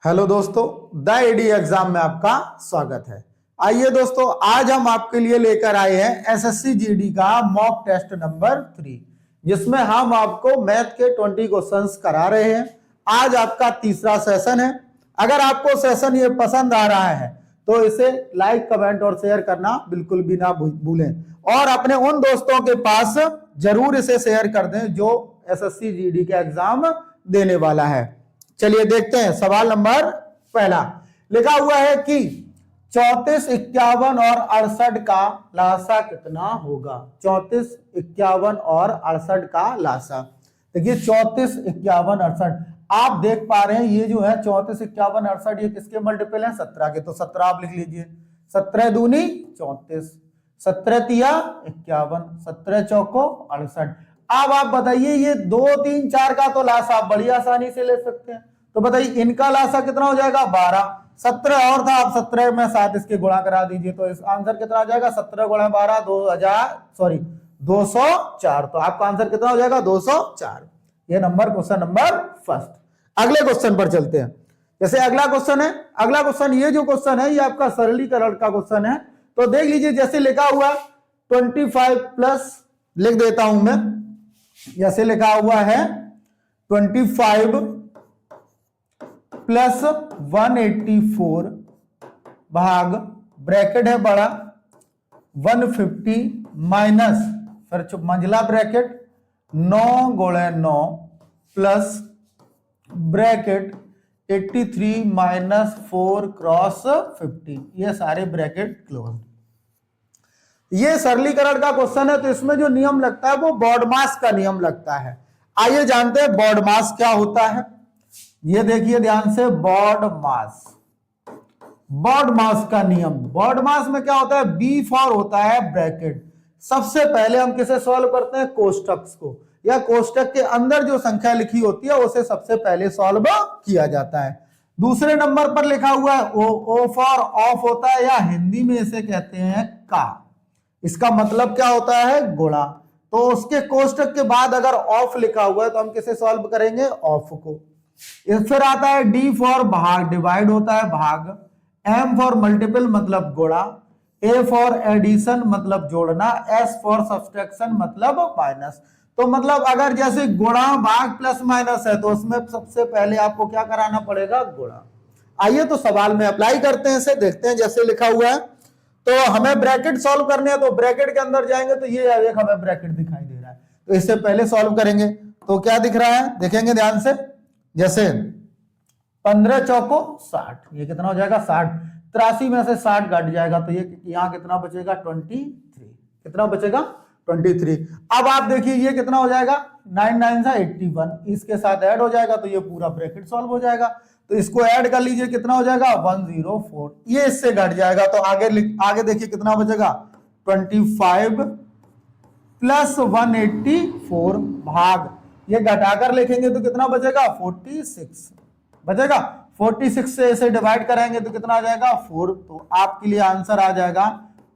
Hello दोस्तों, the AD exam में आपका स्वागत है। आइए दोस्तों, आज हम आपके लिए लेकर आए हैं एसएससी जीडी का मॉक टेस्ट नंबर 3, जिसमें हम आपको मैथ के 20 क्वेश्चंस करा रहे हैं। आज आपका तीसरा सेशन है। अगर आपको सेशन ये पसंद आ रहा है तो इसे लाइक, कमेंट और शेयर करना बिल्कुल भी ना भूलें और अपने उन दोस्तों के पास जरूर इसे शेयर कर दें जो एसएससी जीडी के एग्जाम देने वाला है। चलिए देखते हैं। सवाल नंबर पहला लिखा हुआ है कि 34, 51 और 68 का लासा कितना होगा। 34, 51 और 68 का लासा। देखिए 34, 51, 68 आप देख पा रहे हैं। ये जो है 34, 51, 68 ये किसके मल्टीपल हैं? 17 के। तो 17 आप लिख लीजिए। 17 दूनी 34, 17 तिया 51, 17 चौको 68। अब आप बताइए ये 2, 3, 4 का तो लासा आप बड़ी आसानी से ले सकते हैं। तो बताइए इनका लासा कितना हो जाएगा? 12। 17 और था, आप 17 में 7 इसके गुणा करा दीजिए तो इस आंसर कितना हो जाएगा? 17 गुणा 12 204। तो आपका आंसर कितना हो जाएगा? 204। ये क्वेश्चन नंबर फर्स्ट। अगले क्वेश्चन पर चलते हैं। जैसे अगला क्वेश्चन है, अगला क्वेश्चन ये जो क्वेश्चन है ये आपका सरलीकरण का क्वेश्चन है। तो देख लीजिए जैसे लिखा हुआ 25 प्लस, लिख देता हूं मैं, जैसे लिखा हुआ है 25 प्लस 184 भाग ब्रैकेट है बड़ा 150 माइनस फिर मंझला ब्रैकेट 9 गुणे 9 प्लस ब्रैकेट 83 माइनस 4 क्रॉस 50, ये सारे ब्रैकेट क्लोज। ये सरलीकरण का क्वेश्चन है तो इसमें जो नियम लगता है वो बॉडमास का नियम लगता है। आइए जानते हैं बॉडमास क्या होता है। ये देखिए ध्यान से, बॉडमास, बॉडमास का नियम। बॉडमास में क्या होता है? बी फॉर होता है ब्रैकेट। सबसे पहले हम किसे सॉल्व करते हैं? कोष्टक को, या कोष्टक के अंदर जो संख्या लिखी होती है उसे सबसे पहले सॉल्व किया जाता है। दूसरे नंबर पर लिखा हुआ है ओ फॉर ऑफ होता है, या हिंदी में इसे कहते हैं का। इसका मतलब क्या होता है? गुणा। तो उसके कोष्टक के बाद अगर ऑफ लिखा हुआ है तो हम किसे सॉल्व करेंगे? ऑफ को। फिर आता है डी फॉर भाग, डिवाइड होता है भाग। एम फॉर मल्टीपल मतलब गुणा। ए फॉर एडिशन मतलब जोड़ना। एस फॉर सब्सट्रैक्शन मतलब माइनस। तो मतलब अगर जैसे गुणा भाग प्लस माइनस है तो उसमें सबसे पहले आपको क्या कराना पड़ेगा? गुणा। आइए तो सवाल में अप्लाई करते हैं इसे, देखते हैं। जैसे लिखा हुआ है तो हमें ब्रैकेट सॉल्व करने हैं तो ब्रैकेट के अंदर जाएंगे तो ये एक हमें ब्रैकेट दिखाई दे रहा है तो इससे पहले सॉल्व करेंगे। तो क्या दिख रहा है देखेंगे ध्यान से। जैसे 15 चौको 60, ये कितना हो जाएगा? 60। 83 में से 60 घट जाएगा तो ये यहां कितना बचेगा? 23। कितना बचेगा? 23। अब आप देखिए ये कितना हो जाएगा? 9 9 सा 81, इसके साथ ऐड हो जाएगा तो ये पूरा ब्रैकेट सॉल्व हो जाएगा। तो इसको ऐड कर लीजिए, कितना हो जाएगा? 104। ये इससे घट जाएगा तो आगे देखिए कितना बचेगा? 25 प्लस 184 भाग, ये घटाकर लिखेंगे तो कितना बचेगा? 46 बचेगा। 46 से इसे डिवाइड कराएंगे तो कितना आ जाएगा? 4। तो आपके लिए आंसर आ जाएगा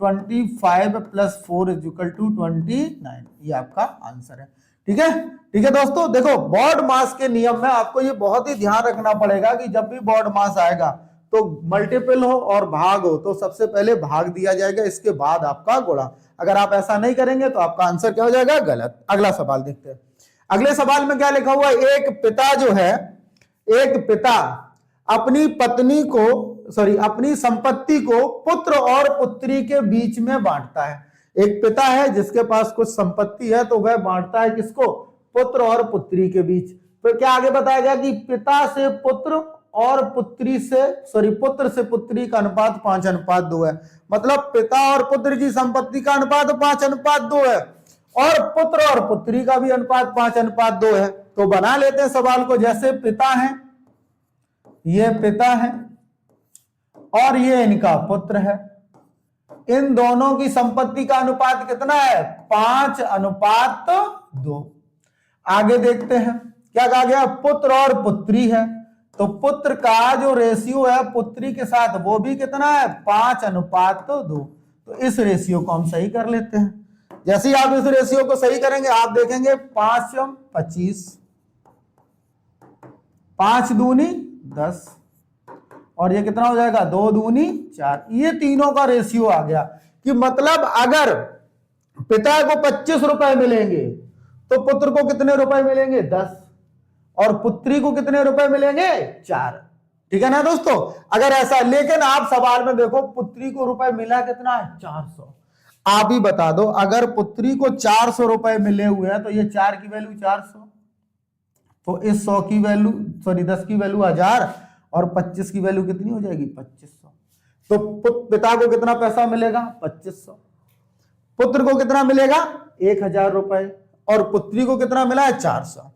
25 प्लस 4 इज इक्वल टू 29। ये आपका आंसर है। ठीक है, ठीक है दोस्तों। देखो बॉड मास के नियम में आपको ये बहुत ही ध्यान रखना पड़ेगा कि जब भी बॉड मास आएगा तो मल्टीपल हो और भाग हो तो सबसे पहले भाग दिया जाएगा, इसके बाद आपका गुणा। अगर आप ऐसा नहीं करेंगे तो आपका आंसर क्या हो जाएगा? गलत। अगला सवाल देखते हैं। अगले सवाल में क्या लिखा हुआ है? एक पिता अपनी पत्नी को अपनी संपत्ति को पुत्र और पुत्री के बीच में बांटता है। एक पिता है जिसके पास कुछ संपत्ति है तो वह बांटता है किसको? पुत्र और पुत्री के बीच। तो क्या आगे बताया गया कि पिता से पुत्र और पुत्री से पुत्र से पुत्री का अनुपात 5:2 है। मतलब पिता और पुत्र की संपत्ति का अनुपात 5:2 है और पुत्र और पुत्री का भी अनुपात 5:2 है। तो बना लेते हैं सवाल को। जैसे पिता है, ये पिता है और ये इनका पुत्र है, इन दोनों की संपत्ति का अनुपात कितना है? 5:2। आगे देखते हैं क्या कहा गया? पुत्र और पुत्री है तो पुत्र का जो रेशियो है पुत्री के साथ वो भी कितना है? 5:2। तो इस रेशियो को हम सही कर लेते हैं। जैसे ही आप इस रेशियो को सही करेंगे आप देखेंगे 5 25, 5 दूनी 10, और ये कितना हो जाएगा 2 दूनी 4। ये तीनों का रेशियो आ गया कि मतलब अगर पिता को 25 रुपए मिलेंगे तो पुत्र को कितने रुपए मिलेंगे 10, और पुत्री को कितने रुपए मिलेंगे 4। ठीक है ना दोस्तों। अगर ऐसा, लेकिन आप सवाल में देखो पुत्री को रुपए मिला कितना है 400। आप ही बता दो, अगर पुत्री को 400 रुपए मिले हुए हैं तो ये 4 की वैल्यू 400, तो इस 100 की वैल्यू, सॉरी 10 की वैल्यू 1000 और 25 की वैल्यू कितनी हो जाएगी 2500। तो पिता को कितना पैसा मिलेगा 2500, पुत्र को कितना मिलेगा 1000 रुपए, और पुत्री को कितना मिला है 400।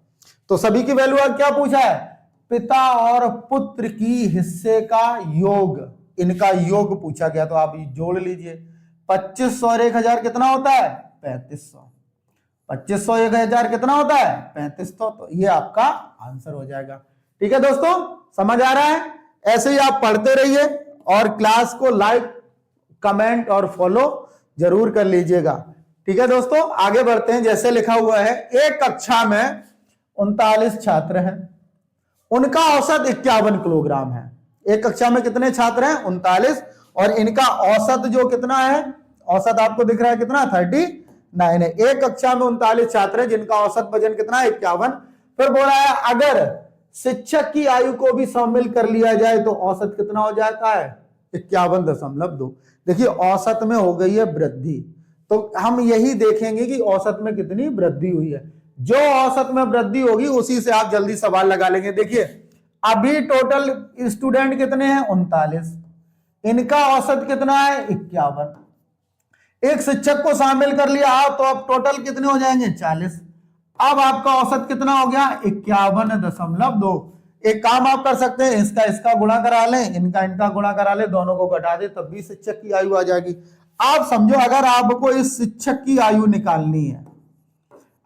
तो सभी की वैल्यू क्या पूछा है, पिता और पुत्र की हिस्से का योग, इनका योग पूछा गया। तो आप जोड़ लीजिए, 2500 और 1000 कितना होता है 3500, 2500 1000 कितना होता है 3500। तो ये आपका आंसर हो जाएगा। ठीक है दोस्तों, समझ आ रहा है। ऐसे ही आप पढ़ते रहिए और क्लास को लाइक, कमेंट और फॉलो जरूर कर लीजिएगा। ठीक है दोस्तों, आगे बढ़ते हैं। जैसे लिखा हुआ है, एक कक्षा में 39 छात्र हैं, उनका औसत 51 किलोग्राम है। एक कक्षा में कितने छात्र हैं 39, और इनका औसत जो कितना है, औसत आपको दिख रहा है कितना 39 है। एक कक्षा में 39 छात्र हैं जिनका औसत वजन कितना है 51। फिर बोला है अगर शिक्षक की आयु को भी शामिल कर लिया जाए तो औसत कितना हो जाता है 51.2। देखिए औसत में हो गई है वृद्धि, तो हम यही देखेंगे कि औसत में कितनी वृद्धि हुई है। जो औसत में वृद्धि होगी उसी से आप जल्दी सवाल लगा लेंगे। देखिए अभी टोटल स्टूडेंट कितने हैं 39, इनका औसत कितना है 51। एक शिक्षक को शामिल कर लिया तो अब टोटल कितने हो जाएंगे 40। अब आपका औसत कितना हो गया 51.2। एक काम आप कर सकते हैं, इसका इसका गुणा करा लें, इनका इनका गुणा करा लें, दोनों को घटा दे, तब भी शिक्षक की आयु आ जाएगी। आप समझो, अगर आपको इस शिक्षक की आयु निकालनी है,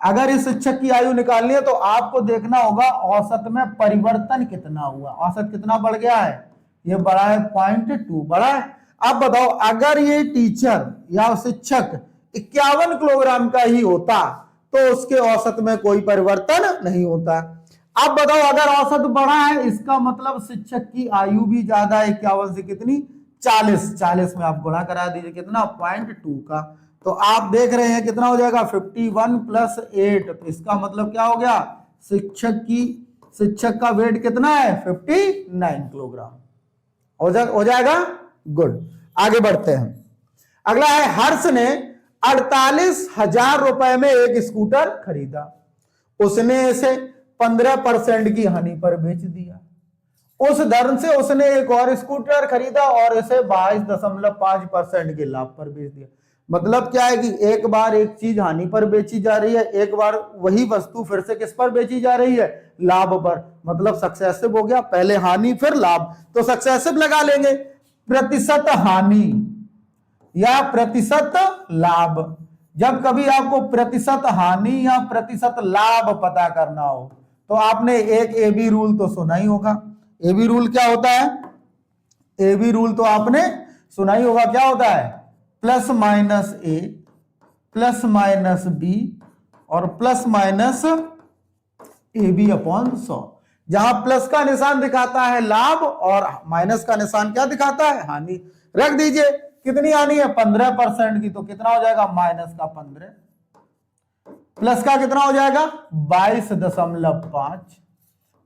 अगर इस शिक्षक की आयु निकालनी है तो आपको देखना होगा औसत में परिवर्तन कितना हुआ। औसत कितना बढ़ गया है, ये बढ़ा है 0.2 बढ़ा है। अब बताओ अगर ये टीचर या शिक्षक 51 किलोग्राम का ही होता तो उसके औसत में कोई परिवर्तन नहीं होता। अब बताओ अगर औसत बढ़ा है, इसका मतलब शिक्षक की आयु भी ज्यादा है, 51 से कितनी 40 में आप गुणा करा दीजिए कितना 0.2 का। तो आप देख रहे हैं कितना हो जाएगा 51 + 8। तो इसका मतलब क्या हो गया, शिक्षक का वेट कितना है 59 किलोग्राम हो जाएगा। गुड, आगे बढ़ते हैं। अगला है, हर्ष ने 48,000 रुपए में एक स्कूटर खरीदा, उसने इसे 15% की हानि पर बेच दिया। उस धन से उसने एक और स्कूटर खरीदा और इसे 22.5% के लाभ पर बेच दिया। मतलब क्या है कि एक बार एक चीज हानि पर बेची जा रही है, एक बार वही वस्तु फिर से किस पर बेची जा रही है, लाभ पर। मतलब सक्सेसिव हो गया, पहले हानि फिर लाभ, तो सक्सेसिव लगा लेंगे। प्रतिशत हानि या प्रतिशत लाभ, जब कभी आपको प्रतिशत हानि या प्रतिशत लाभ पता करना हो तो आपने एक एबी रूल तो सुना ही होगा। एबी रूल क्या होता है, एबी रूल तो आपने सुना ही होगा। क्या होता है, +-A +-B और +-AB/100। जहां प्लस का निशान दिखाता है लाभ और माइनस का निशान क्या दिखाता है, हानि। रख दीजिए, कितनी हानि है 15% की, तो कितना हो जाएगा माइनस का 15, प्लस का कितना हो जाएगा 22.5,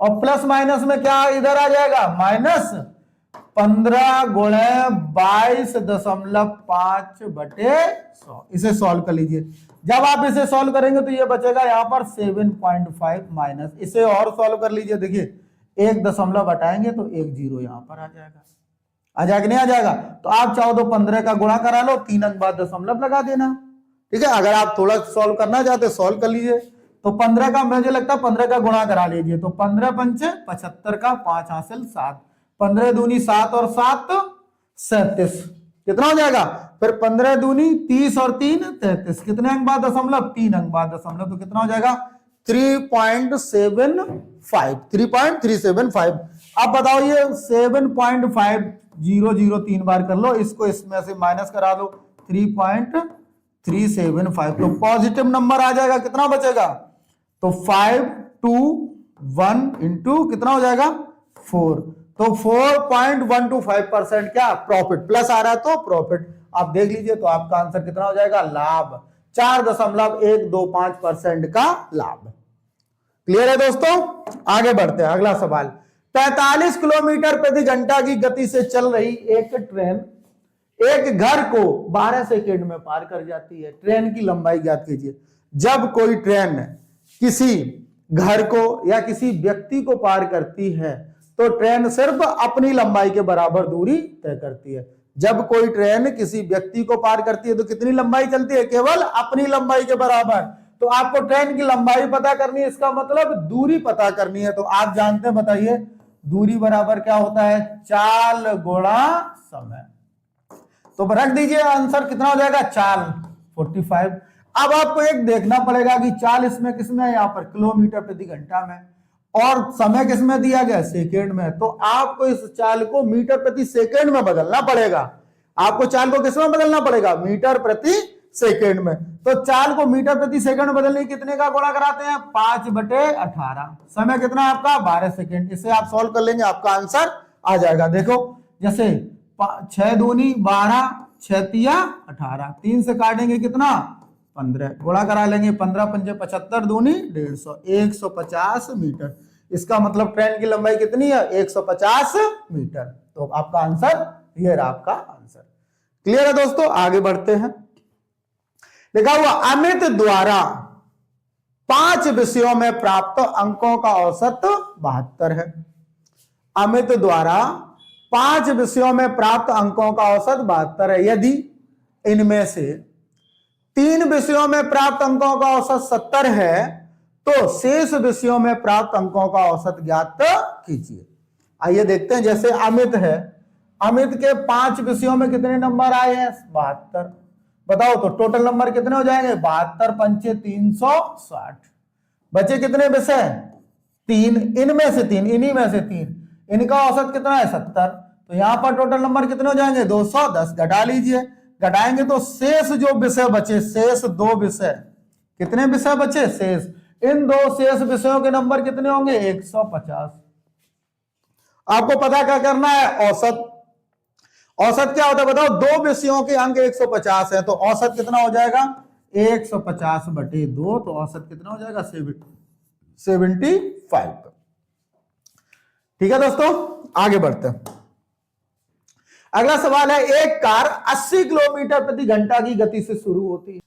और प्लस माइनस में क्या इधर आ जाएगा -15 × 22.5/100। इसे सॉल्व कर लीजिए। जब आप इसे सॉल्व करेंगे तो ये बचेगा यहाँ पर 7.5 माइनस, इसे और सॉल्व कर लीजिए। देखिए 1 दशमलव हटाएंगे तो 1 0 यहाँ पर आ जाएगा कि नहीं आ जाएगा। तो आप चाहो तो 15 का गुणा करा लो, 3 अंक बाद दशमलव लगा देना। ठीक है, अगर आप थोड़ा सॉल्व करना चाहते सॉल्व कर लीजिए। तो 15 का मुझे लगता है 15 का गुणा करा लीजिए, तो 15 पंचे 75 का 5 हासिल 7, 15 दूनी 7 और 7 37, कितना हो जाएगा फिर 15 दूनी 30 और 3 33, कितने अंक बाद दशमलव 3 अंक बाद दशमलव, तो कितना हो जाएगा 3.375। अब बताओ ये 7.5 0 3 बार कर लो, इसको इसमें से माइनस करा दो 3.375, तो पॉजिटिव नंबर आ जाएगा। कितना बचेगा, तो 5 2 1 इंटू कितना हो जाएगा 4, तो 4.125% क्या प्रॉफिट, प्लस आ रहा है तो प्रॉफिट। आप देख लीजिए तो आपका आंसर कितना हो जाएगा, लाभ 4.125% का लाभ। क्लियर है दोस्तों, आगे बढ़ते हैं। अगला सवाल, 45 किलोमीटर प्रति घंटा की गति से चल रही एक ट्रेन एक घर को 12 सेकेंड में पार कर जाती है। ट्रेन की लंबाई ज्ञात कीजिए। जब कोई ट्रेन किसी घर को या किसी व्यक्ति को पार करती है तो ट्रेन सिर्फ अपनी लंबाई के बराबर दूरी तय करती है। जब कोई ट्रेन किसी व्यक्ति को पार करती है तो कितनी लंबाई चलती है, केवल अपनी लंबाई के बराबर। तो आपको ट्रेन की लंबाई पता करनी है, इसका मतलब दूरी पता करनी है। तो आप जानते हैं, बताइए, दूरी बराबर क्या होता है, चाल गुणा समय। तो रख दीजिए, आंसर कितना हो जाएगा, चाल 45। अब आपको एक देखना पड़ेगा कि चाल इसमें किसमें है, यहां पर किलोमीटर प्रति घंटा में, और समय किसमें दिया गया, सेकेंड में। तो आपको इस चाल को मीटर प्रति सेकेंड में बदलना पड़ेगा। आपको चाल को किसमें बदलना पड़ेगा, मीटर प्रति सेकेंड में। तो चाल को मीटर प्रति सेकंड में बदलने कितने का गुणा कराते हैं, 5/18। समय कितना है आपका, 12 सेकंड। इसे आप सॉल्व कर लेंगे, आपका आंसर आ जाएगा। देखो, जैसे 6 दूनी 12, 6 तिया 18, 3 से काटेंगे कितना, 15, गुणा करा लेंगे, 15 पंजे 75, दूनी 150, 150 मीटर। इसका मतलब ट्रेन की लंबाई कितनी है, 150 मीटर। तो आपका आंसर ये रहा, आपका आंसर। क्लियर है दोस्तों, आगे बढ़ते हैं। लिखा हुआ, अमित द्वारा 5 विषयों में प्राप्त अंकों का औसत 72 है। अमित द्वारा 5 विषयों में प्राप्त अंकों का औसत 72 है। यदि इनमें से 3 विषयों में प्राप्त अंकों का औसत 70 है तो शेष विषयों में प्राप्त अंकों का औसत ज्ञात कीजिए। आइए देखते हैं। जैसे अमित है, अमित के 5 विषयों में कितने नंबर आए हैं, 72। बताओ तो टोटल नंबर कितने हो जाएंगे, 72 पंचे 360। बचे कितने विषय, 3। इनमें से 3, इन्हीं में से 3, इनका औसत कितना है, 70। तो यहां पर टोटल नंबर कितने हो जाएंगे, 210। घटा लीजिए, घटाएंगे तो शेष जो विषय बचे, शेष 2 विषय, कितने विषय बचे, शेष, इन 2 शेष विषयों के नंबर कितने होंगे, 150। आपको पता क्या करना है, औसत। औसत क्या होता है बताओ, 2 विषयों के अंक 150 है, तो औसत कितना हो जाएगा, 150/2। तो औसत कितना हो जाएगा, 75। ठीक है दोस्तों, आगे बढ़ते हैं। अगला सवाल है, एक कार 80 किलोमीटर प्रति घंटा की गति से शुरू होती है।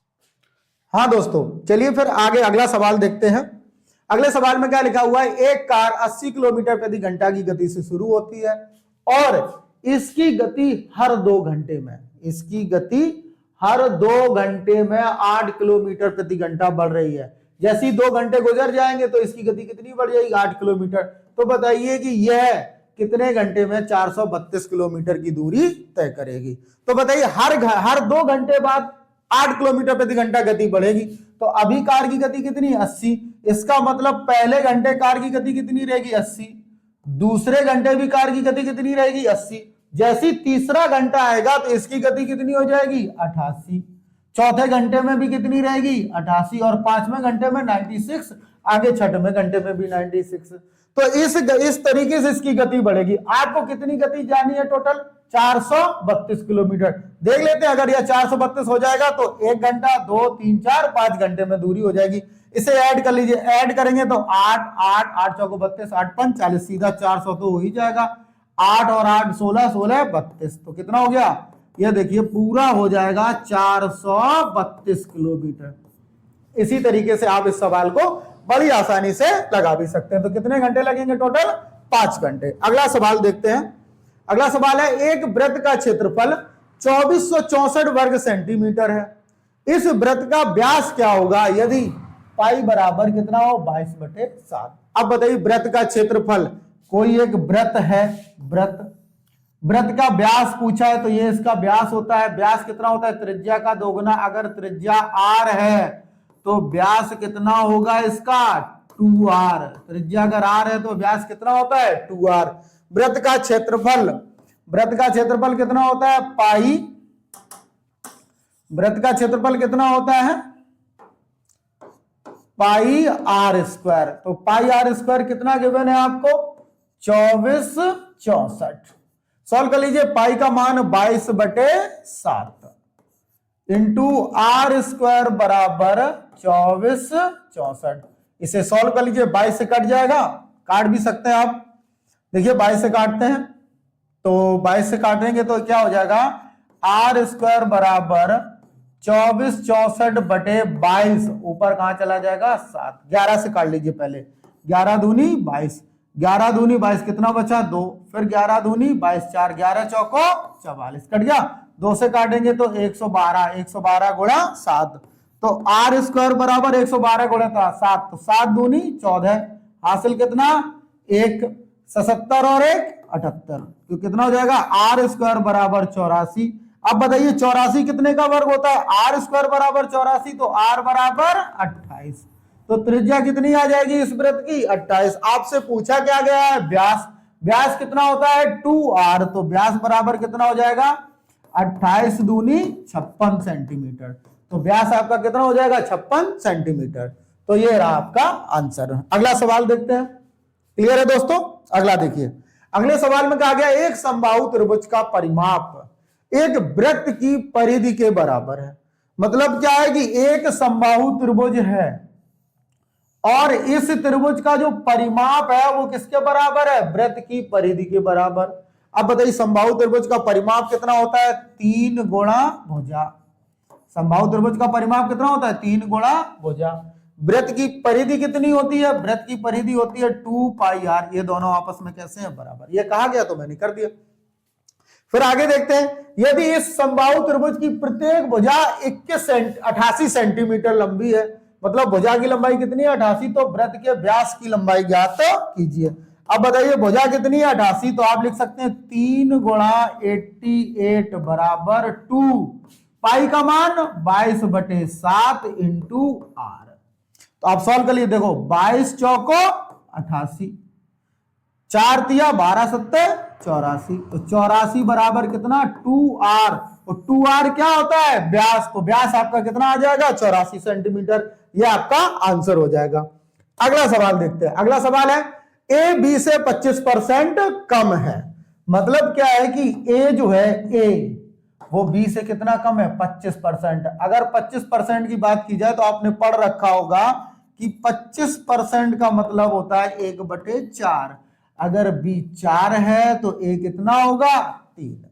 हाँ दोस्तों, चलिए फिर आगे अगला सवाल देखते हैं। अगले सवाल में क्या लिखा हुआ है, एक कार 80 किलोमीटर प्रति घंटा की गति से शुरू होती है और इसकी गति हर 2 घंटे में, इसकी गति हर 2 घंटे में 8 किलोमीटर प्रति घंटा बढ़ रही है। जैसे ही 2 घंटे गुजर जाएंगे तो इसकी गति कितनी बढ़ जाएगी, 8 किलोमीटर। तो बताइए कि यह कितने घंटे में 432 किलोमीटर की दूरी तय करेगी। तो बताइए हर 2 घंटे बाद 8 किलोमीटर प्रति घंटा गति बढ़ेगी। तो अभी कार की गति कितनी, 80। इसका मतलब पहले घंटे कार की गति कितनी रहेगी, 80। दूसरे घंटे भी कार की गति कितनी रहेगी, 80। जैसी तीसरा घंटा आएगा तो इसकी गति कितनी हो जाएगी, 88। चौथे घंटे में भी कितनी रहेगी, 88। और 5वें घंटे में 96। आगे 6वें घंटे में भी 96। तो इस तरीके से इसकी गति बढ़ेगी। आपको कितनी गति जानी है, टोटल 432 किलोमीटर। देख लेते हैं, अगर यह 432 हो जाएगा तो 1 घंटा, 2, 3, 4, 5 घंटे में दूरी हो जाएगी। इसे ऐड कर लीजिए, ऐड करेंगे तो 8, 8, 8 चौको 32, 8 5 40, सीधा 400 तो हो ही जाएगा। 8 और 8 16, 16 32। तो कितना हो गया, यह देखिए पूरा हो जाएगा 432 किलोमीटर। इसी तरीके से आप इस सवाल को बड़ी आसानी से लगा भी सकते हैं। तो कितने घंटे लगेंगे, टोटल 5 घंटे। अगला सवाल देखते हैं। अगला सवाल है, एक वृत्त का क्षेत्रफल 2464 वर्ग सेंटीमीटर है। इस वृत्त का व्यास क्या होगा यदि पाई बराबर कितना हो, 22/7। अब बताइए, वृत्त का क्षेत्रफल, कोई एक वृत्त है, वृत्त का व्यास पूछा है तो ये इसका व्यास होता है। व्यास कितना होता है, त्रिज्या का दोगुना। अगर त्रिज्या r है तो व्यास कितना होगा इसका, 2r। त्रिज्या अगर r है तो व्यास कितना होता है, 2r। वृत्त का क्षेत्रफल कितना होता है, पाई। वृत्त का क्षेत्रफल कितना होता है, पाई r स्क्वायर। तो पाई r स्क्वायर कितना गिवन है आपको, 24/64। सॉल्व कर लीजिए। पाई का मान 22/7 इंटू आर स्क्वायर बराबर 24/64। इसे सॉल्व कर लीजिए। 22 से कट जाएगा, काट भी सकते हैं आप। देखिए 22 से काटते हैं तो 22 से काटेंगे तो क्या हो जाएगा, आर स्क्वायर बराबर 24/64/22। ऊपर कहां चला जाएगा 7। 11 से काट लीजिए पहले। 11 दूनी 22, 11 दूनी 22, कितना बचा 2, फिर 11 दूनी 22, 4, 11 चौको 44, कट गया। 2 से काटेंगे तो 112, 112 गुणा 7, तो आर स्क्वायर बराबर 112 गुणा 7, तो 7 दूनी 14, हासिल कितना 1, 77 और 1 78, तो कितना हो जाएगा आर स्क्वायर बराबर 84। अब बताइए 84 कितने का वर्ग होता है, आर स्क्वायर बराबर 84, तो आर बराबर 28, तो त्रिज्या कितनी आ जाएगी इस वृत्त की 28। आपसे पूछा क्या गया है व्यास, व्यास कितना होता है 2r, तो व्यास बराबर कितना हो जाएगा 28 दूनी 56 सेंटीमीटर, तो व्यास आपका कितना हो जाएगा 56 सेंटीमीटर। तो ये रहा आपका आंसर। अगला सवाल देखते हैं। क्लियर है दोस्तों। अगला देखिए, अगले सवाल में कहा गया एक समबाहु त्रिभुज का परिमाप एक वृत्त की परिधि के बराबर है। मतलब क्या है कि एक समबाहु त्रिभुज है और इस त्रिभुज का जो परिमाप है वो किसके बराबर है, वृत्त की परिधि के बराबर। अब बताइए समबाहु त्रिभुज का परिमाप कितना होता है 3 गुणा भुजा। समबाहु त्रिभुज का परिमाप कितना होता है 3 गुणा भुजा। वृत्त की परिधि कितनी होती है, वृत्त की परिधि होती है 2 पाई आर। ये दोनों आपस में कैसे हैं बराबर, ये कहा गया तो मैंने कर दिया। फिर आगे देखते हैं, यदि इस समबाहु त्रिभुज की प्रत्येक भुजा 88 सेंटीमीटर लंबी है, मतलब भुजा की लंबाई कितनी है 88, तो वृत्त के व्यास की लंबाई ज्ञात कीजिए। अब बताइए भुजा कितनी है 88, तो आप लिख सकते हैं 3 गुणा 88 बराबर 2, पाई का मान 22/7 इंटू आर। तो आप सॉल्व कर लीजिए। देखो 22 चौको 88, 4 तिया 12 सत्ते 84, तो 84 बराबर कितना 2r, और 2r क्या होता है व्यास, तो व्यास आपका कितना आ जाएगा 84 सेंटीमीटर। ये आपका आंसर हो जाएगा। अगला सवाल देखते हैं। अगला सवाल है ए बी से 25% कम है। मतलब क्या है कि ए जो है ए वो बी से कितना कम है 25%। अगर 25% की बात की जाए तो आपने पढ़ रखा होगा कि 25% का मतलब होता है 1/4। अगर बी 4 है तो ए कितना होगा 3।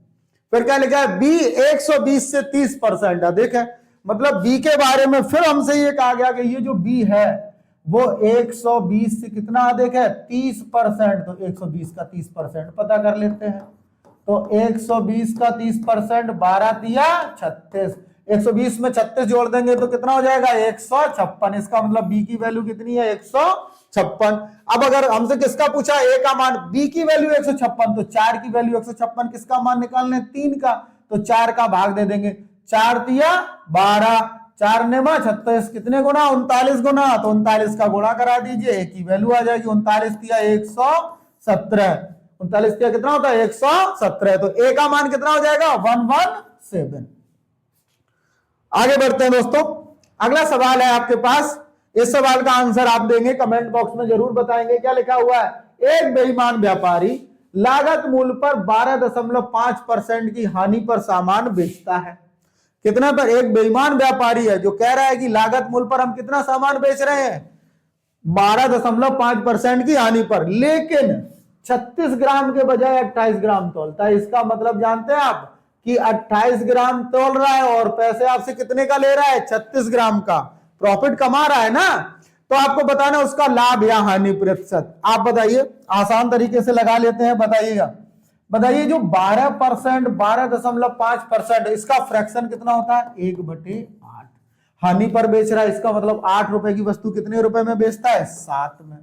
फिर क्या लिखा है बी 120 से 30% है। देखें मतलब बी के बारे में फिर हमसे ये कहा गया कि ये जो बी है वो 120 से कितना अधिक है 30%, तो 120 का 30% पता कर लेते हैं। तो 120 का 30%, 12 दिया 36, 120 में 36 जोड़ देंगे तो कितना हो जाएगा 156। इसका मतलब बी की वैल्यू कितनी है 156। अब अगर हमसे किसका पूछा ए का मान, बी की वैल्यू 156, तो 4 की वैल्यू 156, किसका मान निकालने 3 का, तो 4 का भाग दे देंगे। 4 दिया 12, 4 ने 36, कितने गुना 39 गुना, तो 39 का गुणा करा दीजिए, ए की वैल्यू आ जाएगी 39 दिया 117, 39 दिया कितना होता है 117, तो ए का मान कितना हो जाएगा 117। आगे बढ़ते हैं दोस्तों। अगला सवाल है आपके पास, इस सवाल का आंसर आप देंगे कमेंट बॉक्स में जरूर बताएंगे। क्या लिखा हुआ है, एक बेईमान व्यापारी लागत मूल्य पर 12.5% की हानि पर सामान बेचता है। कितना पर, एक बेईमान व्यापारी है जो कह रहा है कि लागत मूल्य पर हम कितना सामान बेच रहे हैं 12.5% की हानि पर, लेकिन 36 ग्राम के बजाय 28 ग्राम तोलता है। इसका मतलब जानते हैं आप कि 28 ग्राम तोल रहा है और पैसे आपसे कितने का ले रहा है 36 ग्राम का, प्रॉफिट कमा रहा है ना। तो आपको बताना उसका लाभ या हानि प्रतिशत। आप बताइए, आसान तरीके से लगा लेते हैं, बताइएगा। बताइए जो 12%, 12.5%, इसका फ्रैक्शन कितना होता है 1/8। हानि पर बेच रहा है, इसका मतलब 8 रुपए की वस्तु कितने रुपए में बेचता है 7 में।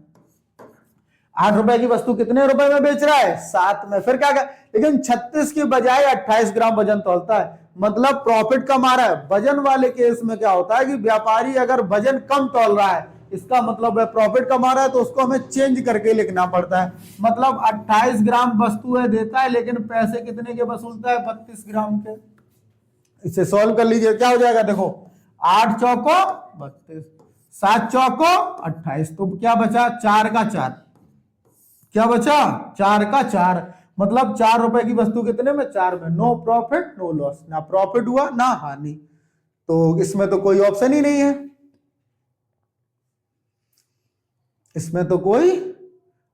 8 रुपए की वस्तु कितने रुपए में बेच रहा है 7 में। फिर क्या, लेकिन 36 की बजाय 28 ग्राम वजन तोलता है, मतलब प्रॉफिट कम आ रहा है। वजन वाले केस में क्या होता है कि व्यापारी अगर वजन कम तोल रहा है, इसका मतलब है प्रॉफिट कमा रहा है, तो उसको हमें चेंज करके लिखना पड़ता है। मतलब 28 ग्राम वस्तु है देता है, लेकिन पैसे कितने के वसूलता है 32 ग्राम के। इसे सॉल्व कर लीजिए, क्या हो जाएगा देखो 8 चौको 32, 7 चौको 28, तो क्या बचा 4 का 4, क्या बचा 4 का 4, मतलब 4 रुपए की वस्तु कितने में 4 में। नो प्रॉफिट नो लॉस, ना प्रॉफिट हुआ ना हानि, तो इसमें तो कोई ऑप्शन ही नहीं है, इसमें तो कोई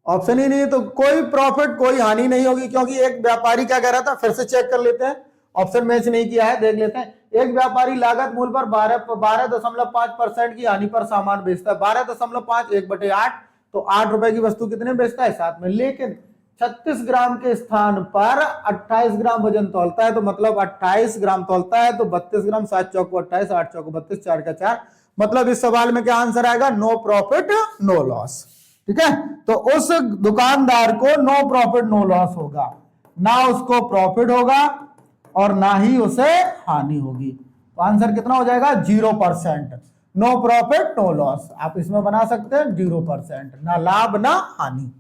ऑप्शन ही नहीं है, तो कोई प्रॉफिट कोई हानि नहीं होगी। क्योंकि एक व्यापारी क्या कह रहा था, फिर से चेक कर लेते हैं, ऑप्शन मैच नहीं किया है, देख लेते हैं। एक व्यापारी लागत मूल्य पर 12.5% की हानि पर सामान बेचता है। 12.5 1/8, तो 8 रुपए की वस्तु कितने बेचता है 7 में। लेकिन 36 ग्राम के स्थान पर 28 ग्राम वजन तौलता है, तो मतलब 28 ग्राम तौलता है, तो 32 ग्राम, 7 चौको 28, 8 चौको 32, 4 का 4, मतलब इस सवाल में क्या आंसर आएगा, नो प्रॉफिट नो लॉस। ठीक है, तो उस दुकानदार को नो प्रॉफिट नो लॉस होगा, ना उसको प्रॉफिट होगा और ना ही उसे हानि होगी। तो आंसर कितना हो जाएगा 0%, नो प्रॉफिट नो लॉस। आप इसमें बना सकते हैं 0%, ना लाभ ना हानि।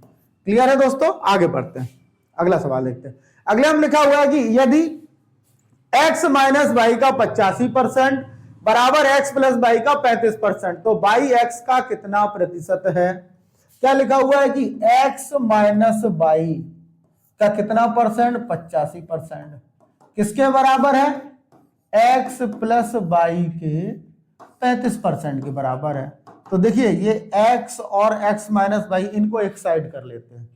क्लियर है दोस्तों, आगे बढ़ते हैं, अगला सवाल देखते हैं। अगले हम लिखा हुआ है कि यदि x माइनस वाई का 85% बराबर x प्लस वाई का 35%, तो बाई x का कितना प्रतिशत है। क्या लिखा हुआ है कि x माइनस वाई का कितना परसेंट 85%, किसके बराबर है x प्लस वाई के 35% के बराबर है। तो देखिए ये x और x माइनस वाई, इनको एक साइड कर लेते हैं,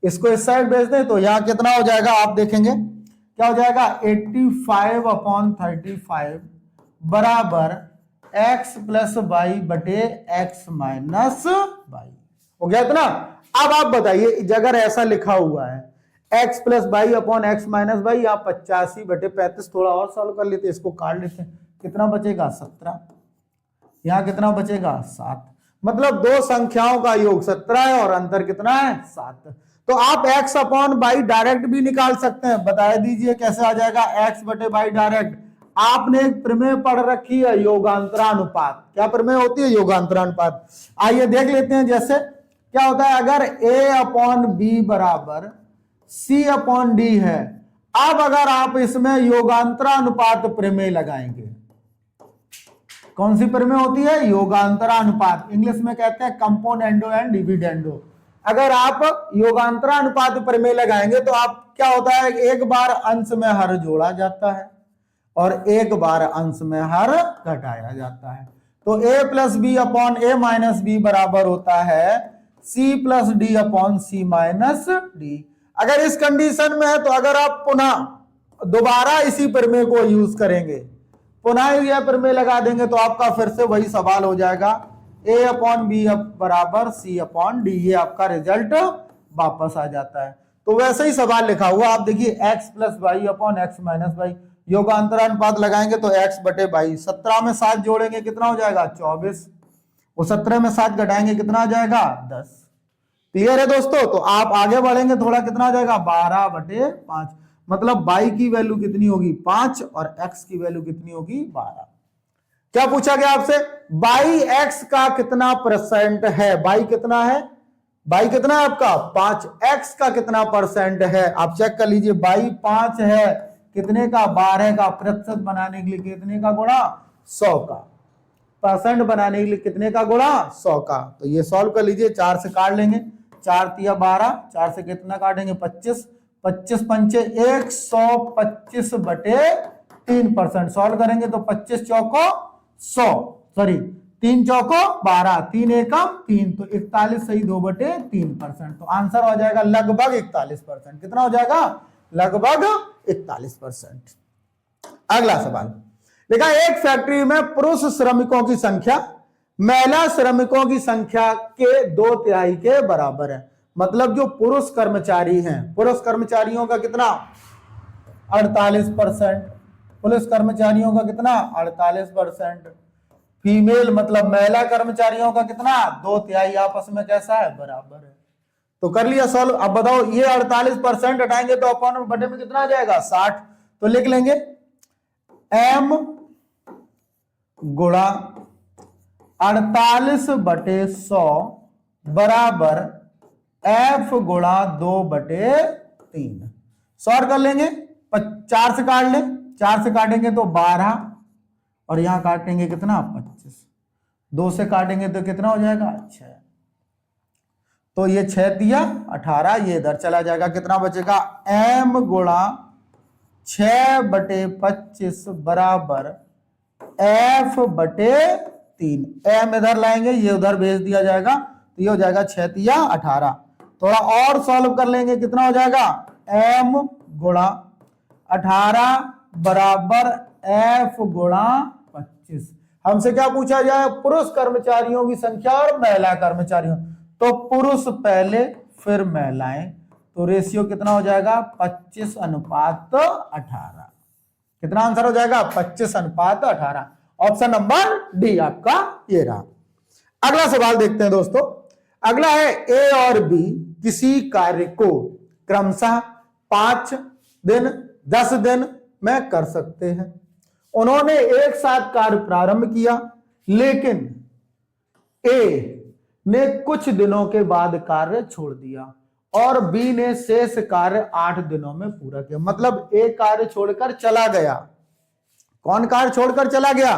इसको इस साइड भेज दें, तो यहां कितना हो जाएगा आप देखेंगे, क्या हो जाएगा 85/35 बराबर x प्लस वाई बटे x माइनस वाई। हो गया इतना। अब आप बताइए अगर ऐसा लिखा हुआ है x plus Y upon x minus y, आप 85/35 थोड़ा और सॉल्व कर लेते, इसको काट लेते हैं, कितना बचेगा 17, यहां कितना बचेगा 7, मतलब दो संख्याओं का योग 17 है और अंतर कितना है 7। तो आप x अपॉन वाई डायरेक्ट भी निकाल सकते हैं, बता दीजिए कैसे आ जाएगा x बटे वाई डायरेक्ट। आपने एक प्रमेय पढ़ रखी है योगांतरानुपात, क्या प्रमेय होती है योगांतरानुपात, आइए देख लेते हैं। जैसे क्या होता है, अगर a अपॉन बी बराबर c अपॉन डी है, अब अगर आप इसमें योगांतरानुपात प्रमेय लगाएंगे, कौन सी प्रमेय होती है योगांतरानुपात, इंग्लिश में कहते हैं कंपोनेंडो एंड डिविडेंडो। अगर आप योगांतरानुपात प्रमेय लगाएंगे तो आप क्या होता है, एक बार अंश में हर जोड़ा जाता है और एक बार अंश में हर घटाया जाता है। तो a plus b upon a minus b बराबर होता है c plus d upon c minus d. अगर इस कंडीशन में है तो अगर आप पुनः दोबारा इसी प्रमेय को यूज करेंगे, पुनः यह प्रमेय लगा देंगे, तो आपका फिर से वही सवाल हो जाएगा a अपॉन बी बराबर c अपॉन डी, ये आपका रिजल्ट वापस आ जाता है। तो वैसे ही सवाल लिखा हुआ आप देखिए x plus Y upon x minus Y, योगांतरानुपात लगाएंगे तो x बटे वाई, 17 में 7 जोड़ेंगे कितना हो जाएगा 24, वो 17 में 7 घटाएंगे कितना आ जाएगा 10। क्लियर है दोस्तों, तो आप आगे बढ़ेंगे थोड़ा, कितना आ जाएगा 12/5, मतलब y की वैल्यू कितनी होगी 5 और x की वैल्यू कितनी होगी 12। क्या पूछा गया आपसे, बाई x का कितना परसेंट है, बाई कितना है, बाई कितना है आपका 5, x का कितना परसेंट है, आप चेक कर लीजिए, बाई 5 है, कितने का 12 का, प्रतिशत बनाने के लिए कितने का गुणा 100 का, परसेंट बनाने के लिए कितने का गुणा 100 का। तो ये सॉल्व कर लीजिए, 4 से काट लेंगे, 4 तिया 12, 4 से कितना काटेंगे 25, 25 पंचे 125 बटे 3%, सॉल्व करेंगे तो 25 चौको 100, सॉरी 3 चौको 12, 3 एकम 3, तो 41 सही 2/3%, तो आंसर हो जाएगा लगभग 41%। कितना हो जाएगा लगभग 41%। अगला सवाल देखा, एक फैक्ट्री में पुरुष श्रमिकों की संख्या महिला श्रमिकों की संख्या के 2/3 के बराबर है, मतलब जो पुरुष कर्मचारी हैं, पुरुष कर्मचारियों का कितना 48%, पुरुष कर्मचारियों का कितना 48%, फीमेल मतलब महिला कर्मचारियों का कितना 2/3, आपस में कैसा है बराबर है। तो कर लिया सॉल्व। अब बताओ ये 48% हटाएंगे तो अपन बटे में कितना आ जाएगा 60, तो लिख लेंगे m गुणा 48/100 बराबर f गुणा 2/3, सॉल्व कर लेंगे, 4 से काट ले, 4 से काटेंगे तो 12 और यहां काटेंगे कितना 25, 2 से काटेंगे तो कितना हो जाएगा 6, तो ये 6 तिया 18, ये इधर चला जाएगा, कितना बचेगा m गुणा 6/25 बराबर f बटे 3। m इधर लाएंगे, ये उधर भेज दिया जाएगा, तो ये हो जाएगा 6 तिया 18। थोड़ा और सॉल्व कर लेंगे, कितना हो जाएगा m गुणा 18 बराबर f गुणा 25। हमसे क्या पूछा जाए, पुरुष कर्मचारियों की संख्या और महिला कर्मचारियों, तो पुरुष पहले फिर महिलाएं, तो रेशियो कितना हो जाएगा 25:18। कितना आंसर हो जाएगा 25:18। ऑप्शन नंबर डी आपका ये रहा। अगला सवाल देखते हैं दोस्तों। अगला है ए और बी किसी कार्य को क्रमशः 5 दिन 10 दिन में कर सकते हैं। उन्होंने एक साथ कार्य प्रारंभ किया, लेकिन ए ने कुछ दिनों के बाद कार्य छोड़ दिया और बी ने शेष कार्य 8 दिनों में पूरा किया। मतलब ए कार्य छोड़कर चला गया। कौन कार्य छोड़कर चला गया,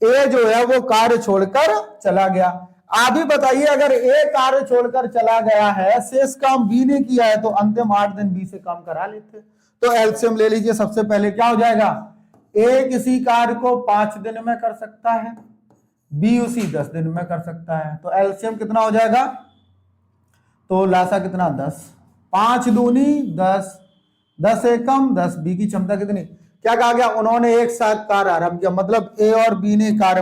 ए जो है वो कार्य छोड़कर चला गया। आप भी बताइए, अगर ए कार्य छोड़कर चला गया है, शेष काम बी ने किया है, तो अंतिम 8 दिन बी से काम करा लेते। तो एलसीएम ले लीजिए। सबसे पहले क्या हो जाएगा, ए किसी कार्य को 5 दिन में कर सकता है, बी उसी 10 दिन में कर सकता है, तो एलसीएम कितना हो जाएगा, तो लासा कितना 10, 5 दूनी 10, 10 एकम 10, बी की क्षमता कितनी, क्या कहा गया, उन्होंने एक साथ कार्य आरंभ किया, मतलब ए और बी ने कार्य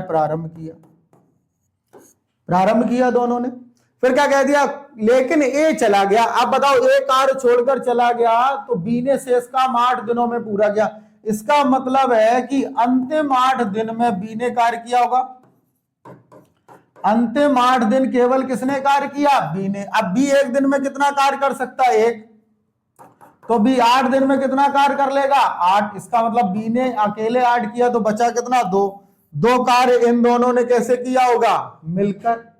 प्रारंभ किया दोनों ने। फिर क्या कह दिया, लेकिन ए चला गया। अब बताओ, ए कार्य छोड़कर चला गया तो बी ने शेष काम 8 दिनों में पूरा किया। इसका मतलब है कि अंतिम 8 दिन में बी ने कार्य किया होगा। अंतिम 8 दिन केवल किसने कार्य किया, बी ने। अब बी एक दिन में कितना कार्य कर सकता है, 1, तो बी 8 दिन में कितना कार्य कर लेगा, 8। इसका मतलब बी ने अकेले 8 किया, तो बचा कितना, 2 कार्य इन दोनों ने कैसे किया होगा, मिलकर।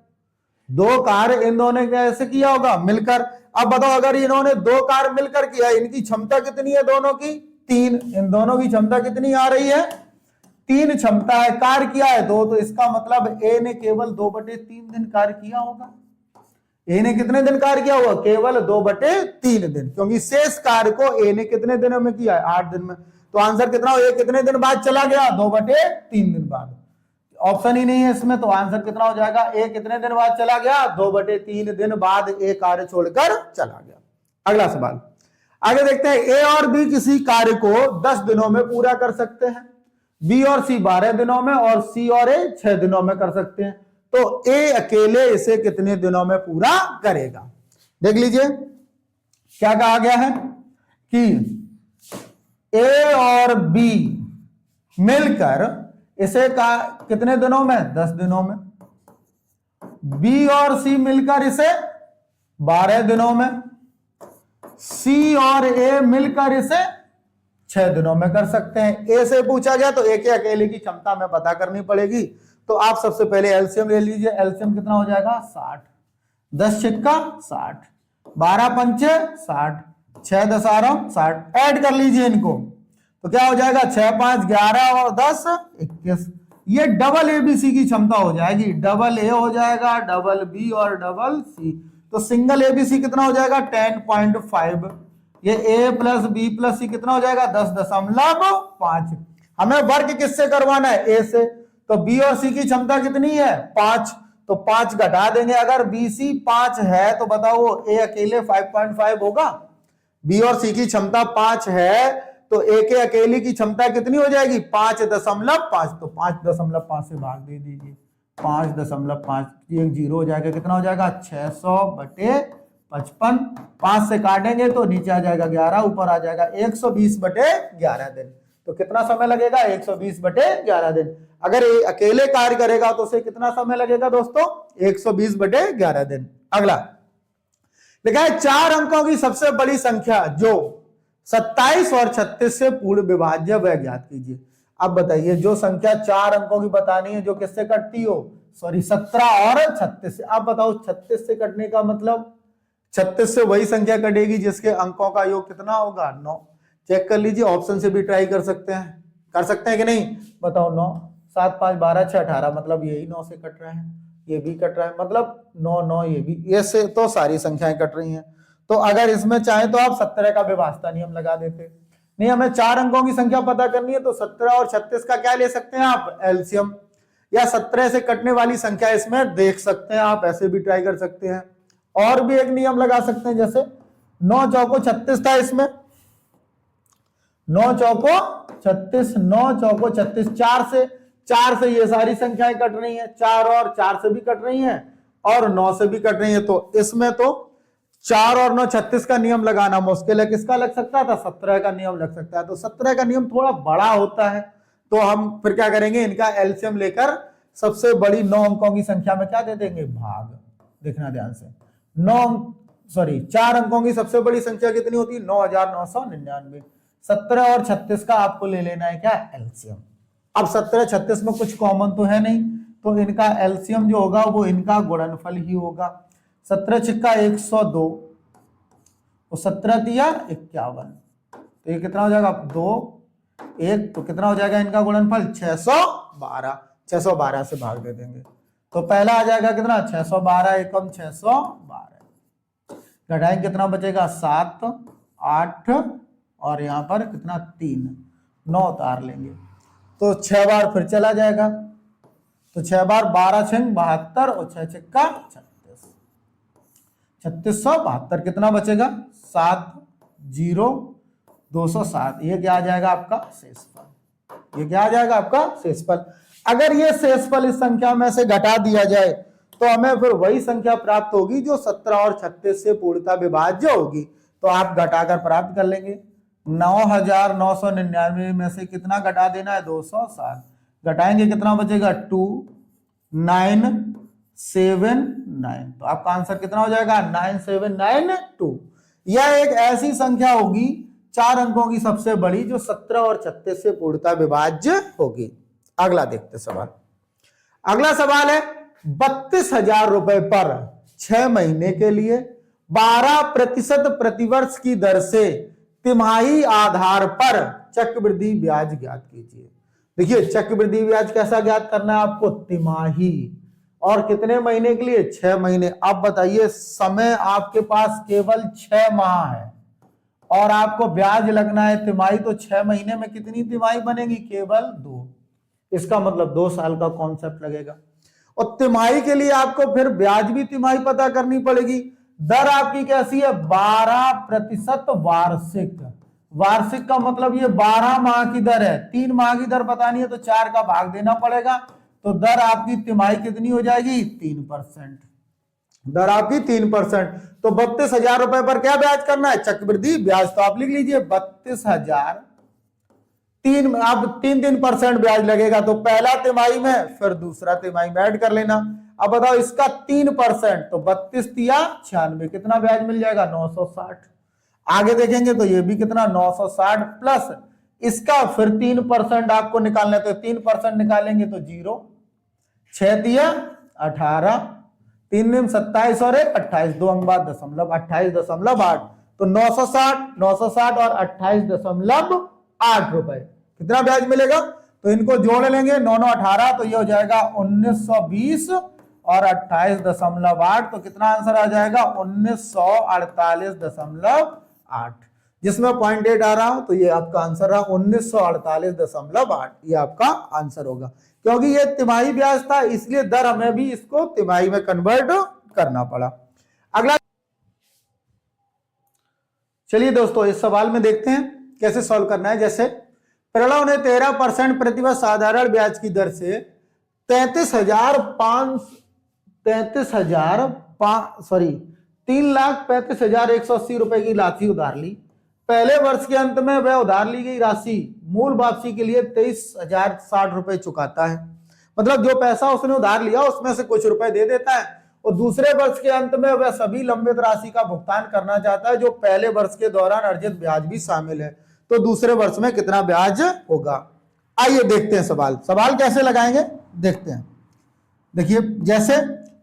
2 कार्य इन दोनों ने कैसे किया होगा, मिलकर। अब बताओ, अगर इन्होंने 2 कार्य मिलकर किया, इनकी क्षमता कितनी है दोनों की, 3। इन दोनों की क्षमता कितनी आ रही है, 3 क्षमता है। कार्य किया है 2, तो इसका मतलब ए ने केवल 2/3 दिन कार्य किया होगा। ए ने कितने दिन कार्य किया होगा, केवल 2/3 दिन, क्योंकि शेष कार्य को ए ने कितने दिनों में किया है, 8 दिन में। तो आंसर कितना हो, ए कितने दिन बाद चला गया, 2/3 दिन बाद। ऑप्शन ही नहीं है इसमें, तो आंसर कितना हो जाएगा, ए कितने दिन बाद चला गया, 2/3 दिन बाद ए कार्य छोड़कर चला गया। अगला सवाल आगे देखते हैं। ए और बी किसी कार्य को 10 दिनों में पूरा कर सकते हैं, बी और सी 12 दिनों में, और सी और ए 6 दिनों में कर सकते हैं। तो ए अकेले इसे कितने दिनों में पूरा करेगा। देख लीजिए क्या कहा गया है कि ए और बी मिलकर इसे कितने दिनों में, 10 दिनों में। बी और सी मिलकर इसे 12 दिनों में। सी और ए मिलकर इसे 6 दिनों में कर सकते हैं। ए से पूछा गया, तो ए के अकेले की क्षमता हमें पता करनी पड़ेगी। तो आप सबसे पहले एलसीएम ले लीजिए। एलसीएम कितना हो जाएगा, 60, 10 छिक्का 60, 12 पंचे 60, 6 10 60। ऐड कर लीजिए इनको, तो क्या हो जाएगा, 6 5 11 और 10 21। ये डबल एबीसी की क्षमता हो जाएगी। डबल ए हो जाएगा, डबल बी और डबल सी। तो सिंगल एबीसी कितना हो जाएगा, 10.5। ये ए प्लस बी प्लस सी कितना हो जाएगा, 10.5। हमें वर्ग किससे करवाना है, ए से। तो बी और सी की क्षमता कितनी है, 5। तो 5 घटा देंगे। अगर बी सी 5 है तो बताओ ए अकेले 5.5 होगा। बी और सी की क्षमता 5 है, तो ए के अकेले की क्षमता कितनी हो जाएगी, 5.5। तो 5.5 से भाग दे दीजिए, 5.5, एक जीरो हो जाएगा, कितना हो जाएगा, 600/55। 5 से काटेंगे तो नीचे आ जाएगा 11, ऊपर आ जाएगा 120/11 दिन। तो कितना समय लगेगा, 120/11 दिन। अगर ये अकेले कार्य करेगा तो उसे कितना समय लगेगा दोस्तों, 120/11 दिन। अगला लिखा है 4 अंकों की सबसे बड़ी संख्या जो 27 और 36 से पूर्ण विभाज्य वह ज्ञात कीजिए। अब बताइए, जो संख्या 4 अंकों की बतानी है जो किससे कटती हो, सॉरी 17 और 36 से। अब बताओ 36 से कटने का मतलब, 36 से वही संख्या कटेगी जिसके अंकों का योग कितना होगा, 9। चेक कर लीजिए, ऑप्शन से भी ट्राई कर सकते हैं कि नहीं, बताओ। 9 7 5 12 6 18, मतलब यही 9 से कट रहा है। ये भी कट रहा है, मतलब 9 9 ये भी, ये से तो सारी संख्याएं कट रही हैं। तो अगर इसमें चाहे तो आप 17 का विभाज्यता नियम लगा देते। नहीं, हमें 4 अंकों की संख्या पता करनी है तो 17 और 36 का क्या ले सकते हैं आप, एलसीएम, या 17 से कटने वाली संख्या इसमें देख सकते हैं आप, ऐसे भी ट्राई कर सकते हैं। और भी एक नियम लगा सकते हैं, जैसे 9 चौको 36 था इसमें, 9 चौको 36, 9 चौको 36, 4 से ये सारी संख्याएं कट रही हैं, 4 और 4 से भी कट रही हैं और 9 से भी कट रही हैं। तो इसमें तो 4 और 9 36 का नियम लगाना मुश्किल है, किसका लग सकता था, 17 का नियम लग सकता है। तो 17 का नियम थोड़ा बड़ा होता है, तो हम फिर क्या करेंगे, इनका एलसीएम लेकर सबसे बड़ी 9 अंकों की संख्या में क्या दे देंगे, भाग। देखना ध्यान से, 4 अंकों की सबसे बड़ी संख्या कितनी होती है, 9999। 17 और 36 का आपको ले लेना है क्या, एलसीएम। अब 17 36 में कुछ कॉमन तो है नहीं, तो इनका एलसीएम जो होगा वो इनका गुणनफल ही होगा। 17 छिक्का 102, तो 17 दिया 51, तो ये कितना हो जाएगा, 2 1, तो कितना हो जाएगा इनका गुणनफल, 612। 612 से भाग दे देंगे तो पहला आ जाएगा कितना, 612 एकम 612। घटाएंगे कितना बचेगा, 7 8 और यहाँ पर कितना 3, 9 उतार लेंगे तो 6 बार फिर चला जाएगा, तो 6 बार 12 छंग 72 और 6 छिक्का 36, 3672। कितना बचेगा, 7 0 207। ये क्या आ जाएगा आपका शेषफल, ये क्या आ जाएगा आपका शेषफल। अगर ये शेषफल इस संख्या में से घटा दिया जाए तो हमें फिर वही संख्या प्राप्त होगी जो 17 और 36 से पूर्णतः विभाज्य होगी। तो आप घटाकर प्राप्त कर लेंगे। 9999 में से कितना घटा देना है, 207। घटाएंगे कितना बचेगा, 2979। तो आपका आंसर कितना हो जाएगा, 9792। यह एक ऐसी संख्या होगी 4 अंकों की सबसे बड़ी जो 17 और 36 से पूर्णतः विभाज्य होगी। अगला देखते सवाल। अगला सवाल है 32,000 रुपए पर 6 महीने के लिए 12% प्रतिवर्ष की दर से तिमाही आधार पर चक्रवृद्धि ब्याज ज्ञात कीजिए। देखिए चक्रवृद्धि ब्याज कैसा ज्ञात करना है आपको, तिमाही, और कितने महीने के लिए, 6 महीने। अब बताइए, समय आपके पास केवल 6 माह है और आपको ब्याज लगना है तिमाही, तो 6 महीने में कितनी तिमाही बनेगी, केवल 2। इसका मतलब 2 साल का कॉन्सेप्ट लगेगा। और तिमाही के लिए आपको फिर ब्याज भी तिमाही पता करनी पड़ेगी। दर आपकी कैसी है, 12% वार्षिक। वार्षिक का मतलब ये 12 माह की दर है। 3 माह की दर बतानी है तो 4 का भाग देना पड़ेगा, तो दर आपकी तिमाही कितनी हो जाएगी, 3%। दर आपकी 3%। तो 32,000 रुपए पर क्या ब्याज करना है, चक्रवृद्धि ब्याज। तो आप लिख लीजिए 32,000, अब 3% ब्याज लगेगा, तो पहला तिमाही में फिर दूसरा तिमाही में ऐड कर लेना। अब बताओ इसका 3%, तो 32 तिया 96, कितना ब्याज मिल जाएगा, 960। आगे देखेंगे तो ये भी कितना, 960 प्लस इसका फिर 3% आपको निकालना है, तो 3% निकालेंगे तो 0, 6 तिया 18, 3 निम 27 और 28, 2 अंक बाद दशमलव, 28.8, तो 960 और 28.8 रुपए कितना ब्याज मिलेगा। तो इनको जोड़ लेंगे, 9 9 18, तो ये हो जाएगा 1920 और 28.8, तो कितना आंसर आ जाएगा, 1948.8, जिसमें 0.8 आ रहा हो, तो ये आपका आंसर रहा 1948.8। ये आपका आंसर होगा, क्योंकि ये तिमाही ब्याज था इसलिए दर हमें भी इसको तिमाही में कन्वर्ट करना पड़ा। अगला, चलिए दोस्तों इस सवाल में देखते हैं कैसे सॉल्व करना है। जैसे प्रणव ने 13% प्रतिवर्ष साधारण ब्याज की दर से 3,35,180 रुपए की राशि उधार ली। पहले वर्ष के अंत में वह उधार ली गई राशि मूल वापसी के लिए 23,060 रुपए चुकाता है। मतलब जो पैसा उसने उधार लिया उसमें से कुछ रुपए दे देता है और दूसरे वर्ष के अंत में वह सभी लंबित राशि का भुगतान करना चाहता है, जो पहले वर्ष के दौरान अर्जित ब्याज भी शामिल है। तो दूसरे वर्ष में कितना ब्याज होगा। आइए देखते हैं सवाल कैसे लगाएंगे, देखते हैं। देखिए जैसे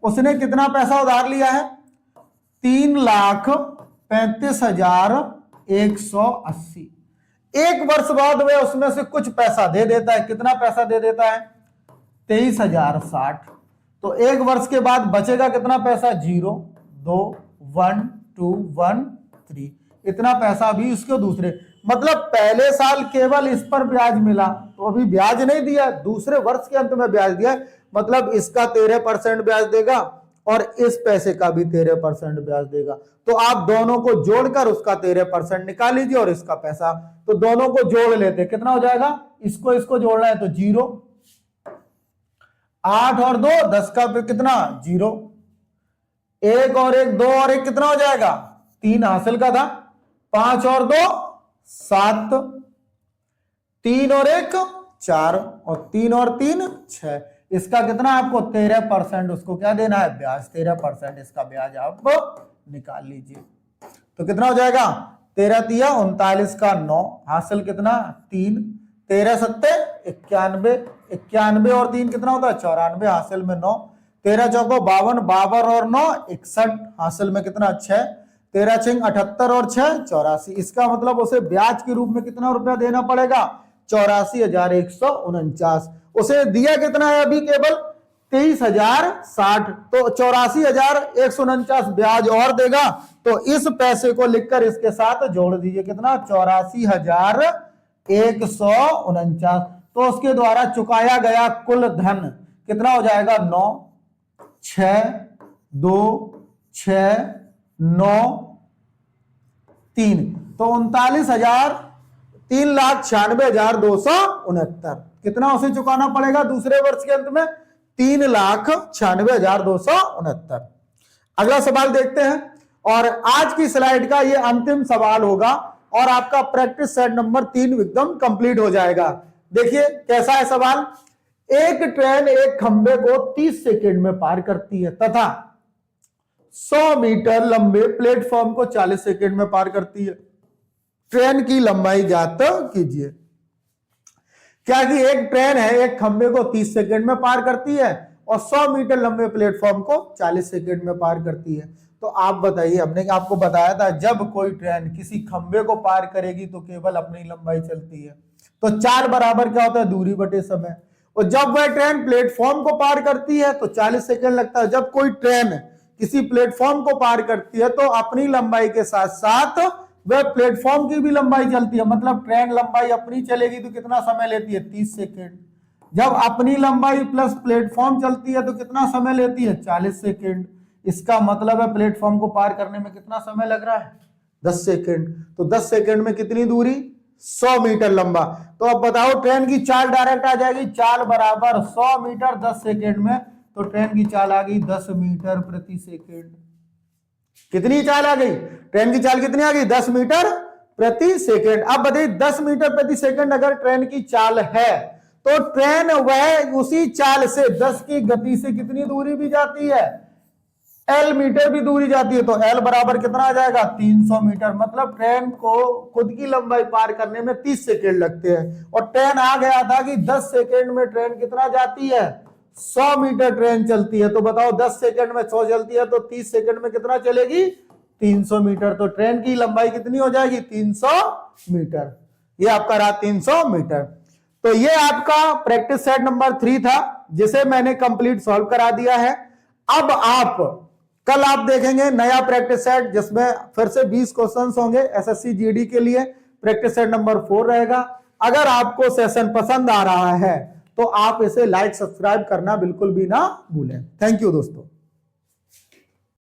उसने कितना पैसा उधार लिया है, 3,35,180। एक वर्ष बाद वह उसमें से कुछ पैसा दे देता है। कितना पैसा दे देता है, 23,060। तो 1 वर्ष के बाद बचेगा कितना पैसा, 0 2 1 2 1 3, इतना पैसा भी उसको दूसरे, मतलब पहले साल केवल इस पर ब्याज मिला तो अभी ब्याज नहीं दिया, दूसरे वर्ष के अंत में ब्याज दिया, मतलब इसका 13% ब्याज देगा और इस पैसे का भी 13% ब्याज देगा। तो आप दोनों को जोड़कर उसका 13% निकाल लीजिए और इसका पैसा, तो दोनों को जोड़ लेते, कितना हो जाएगा, इसको जोड़ना है तो 0, 8 और 2 10 का कितना 0, 1 और 1 2 और 1 कितना हो जाएगा 3 हासिल का था, 5 और 2 7, 3 और 1 4 और 3 और 3 6, इसका कितना आपको 13%, उसको क्या देना है ब्याज 13%, इसका ब्याज आप निकाल लीजिए। तो कितना हो जाएगा 13 तिया 39 का 9 हासिल कितना 3, 13 सत्ते 91, 91 और 3 कितना होता है 94 हासिल में 9, 13 चौको 52, 52 और 9 61 हासिल में कितना 6, 13 छिंग 78 और 6 84, इसका मतलब उसे ब्याज के रूप में कितना रुपया देना पड़ेगा 84,149, उसे दिया कितना है अभी केवल 23,060, तो 84,149 ब्याज और देगा, तो इस पैसे को लिखकर इसके साथ जोड़ दीजिए कितना 84,149, तो उसके द्वारा चुकाया गया कुल धन कितना हो जाएगा 9 6 2 6 9 3, तो 3,96,269, कितना उसे चुकाना पड़ेगा दूसरे वर्ष के अंत में 3,96,269। अगला सवाल देखते हैं और आज की स्लाइड का ये अंतिम सवाल होगा और आपका प्रैक्टिस सेट नंबर 3 एकदम कंप्लीट हो जाएगा। देखिए कैसा है सवाल, एक ट्रेन एक खंबे को 30 सेकंड में पार करती है तथा 100 मीटर लंबे प्लेटफॉर्म को 40 सेकंड में पार करती है, ट्रेन की लंबाई ज्ञात कीजिए। क्या कि एक ट्रेन है एक खंबे को 30 सेकंड में पार करती है और 100 मीटर लंबे प्लेटफॉर्म को 40 सेकंड में पार करती है, तो आप बताइए, हमने आपको बताया था जब कोई ट्रेन किसी खंबे को पार करेगी तो केवल अपनी लंबाई चलती है, तो 4 बराबर क्या होता है दूरी बटे समय, और जब वह ट्रेन प्लेटफॉर्म को पार करती है तो 40 सेकंड लगता है, जब कोई ट्रेन किसी प्लेटफॉर्म को पार करती है तो अपनी लंबाई के साथ साथ वह प्लेटफॉर्म की भी लंबाई चलती है, मतलब ट्रेन लंबाई अपनी चलेगी तो कितना समय लेती है 30 सेकंड, जब अपनी लंबाई प्लस प्लेटफॉर्म चलती है तो कितना समय लेती है 40 सेकंड, इसका मतलब है प्लेटफॉर्म को पार करने में कितना समय लग रहा है 10 सेकंड, तो 10 सेकंड में कितनी दूरी 100 मीटर लंबा, तो अब बताओ ट्रेन की चाल डायरेक्ट आ जाएगी, चाल बराबर 100 मीटर 10 सेकंड में, तो ट्रेन की चाल आ गई 10 मीटर प्रति सेकंड, कितनी चाल आ गई ट्रेन की चाल कितनी आ गई 10 मीटर प्रति सेकंड। अब बताइए 10 मीटर प्रति सेकंड अगर ट्रेन की चाल है तो ट्रेन वह उसी चाल से 10 की गति से कितनी दूरी भी जाती है L मीटर भी दूरी जाती है, तो L बराबर कितना आ जाएगा 300 मीटर, मतलब ट्रेन को खुद की लंबाई पार करने में 30 सेकंड लगते हैं, और ट्रेन आ गया था कि 10 सेकंड में ट्रेन कितना जाती है 100 मीटर ट्रेन चलती है, तो बताओ 10 सेकंड में 100 चलती है तो 30 सेकंड में कितना चलेगी 300 मीटर, तो ट्रेन की लंबाई कितनी हो जाएगी 300 मीटर, ये आपका रहा 300 मीटर। तो ये आपका प्रैक्टिस सेट नंबर 3 था जिसे मैंने कंप्लीट सॉल्व करा दिया है। अब आप कल आप देखेंगे नया प्रैक्टिस सेट जिसमें फिर से 20 क्वेश्चंस होंगे एसएससी जीडी के लिए, प्रैक्टिस सेट नंबर 4 रहेगा। अगर आपको सेशन पसंद आ रहा है तो आप इसे लाइक सब्सक्राइब करना बिल्कुल भी ना भूलें। थैंक यू दोस्तों।